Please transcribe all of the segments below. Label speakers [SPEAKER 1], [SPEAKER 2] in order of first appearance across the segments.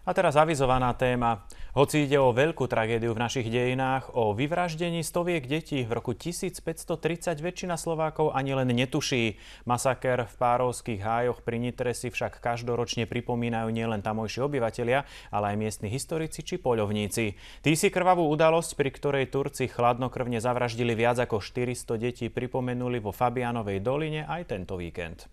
[SPEAKER 1] A teraz avizovaná téma. Hoci ide o veľkú tragédiu v našich dejinách, o vyvraždení stoviek detí v roku 1530 väčšina Slovákov ani len netuší. Masaker v Párovských hájoch pri Nitre si však každoročne pripomínajú nielen tamojší obyvatelia, ale aj miestni historici či poľovníci. Tí si krvavú udalosť, pri ktorej Turci chladnokrvne zavraždili viac ako 400 detí, pripomenuli vo Fabianovej doline aj tento víkend.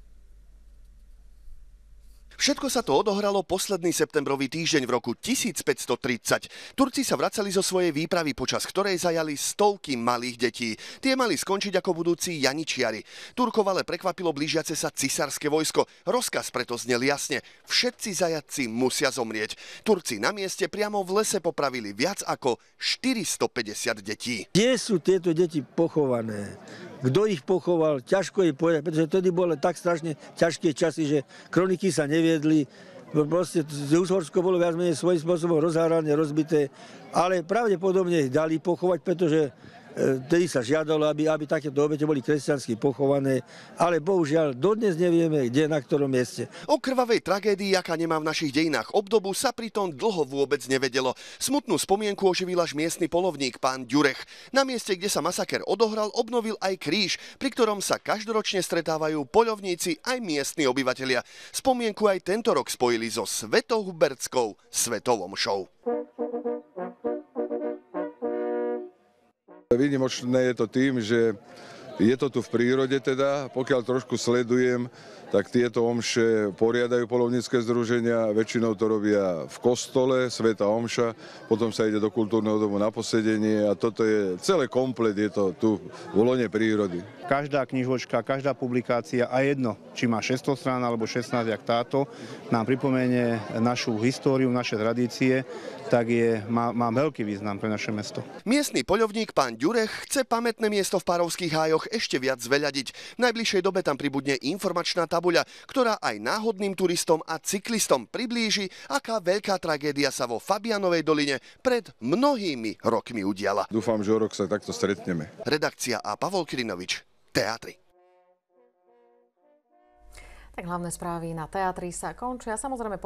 [SPEAKER 2] Všetko sa to odohralo posledný septembrový týždeň v roku 1530. Turci sa vracali zo svojej výpravy, počas ktorej zajali stovky malých detí. Tie mali skončiť ako budúci janičiari. Turkov ale prekvapilo blížiace sa cisárske vojsko. Rozkaz preto znel jasne: všetci zajatci musia zomrieť. Turci na mieste priamo v lese popravili viac ako 450 detí.
[SPEAKER 3] Kde sú tieto deti pochované? Kto ich pochoval? Ťažko je povedať, pretože vtedy boli tak strašne ťažké časy, že kroniky sa neviedli. Proste Uhorsko bolo viac menej svojím spôsobom rozhárané, rozbité, ale pravdepodobne ich dali pochovať, pretože vtedy sa žiadalo, aby takéto obete boli kresťansky pochované, ale bohužiaľ dodnes nevieme, kde, na ktorom mieste.
[SPEAKER 2] O krvavej tragédii, aká nemá v našich dejinách obdobu, sa pritom dlho vôbec nevedelo. Smutnú spomienku oživil až miestny poľovník pán Ďurech. Na mieste, kde sa masaker odohral, obnovil aj kríž, pri ktorom sa každoročne stretávajú poľovníci aj miestni obyvatelia. Spomienku aj tento rok spojili so svetohubertskou svetovou omšou.
[SPEAKER 4] Výnimočné je to tým, že je to tu v prírode teda, pokiaľ trošku sledujem, tak tieto omše poriadajú poľovnícke združenia, väčšinou to robia v kostole, svätá omša, potom sa ide do kultúrneho domu na posedenie a toto je celé komplet, je to tu v lone prírody.
[SPEAKER 5] Každá knižočka, každá publikácia, a jedno, či má 600 strán alebo 16, jak táto, nám pripomenie našu históriu, naše tradície, tak má veľký význam pre naše mesto.
[SPEAKER 2] Miestny poľovník pán Ďurech chce pamätné miesto v Párovských hájoch ešte viac zveľadiť. V najbližšej dobe tam pribudne informačná tabuľa, ktorá aj náhodným turistom a cyklistom priblíži, aká veľká tragédia sa vo Fabianovej doline pred mnohými rokmi udiala.
[SPEAKER 4] Dúfam, že o rok sa takto stretneme.
[SPEAKER 2] Redakcia a Pavol Kirinovič, Teatry.
[SPEAKER 6] Tak hlavné správy na Teatri sa končia. Samozrejme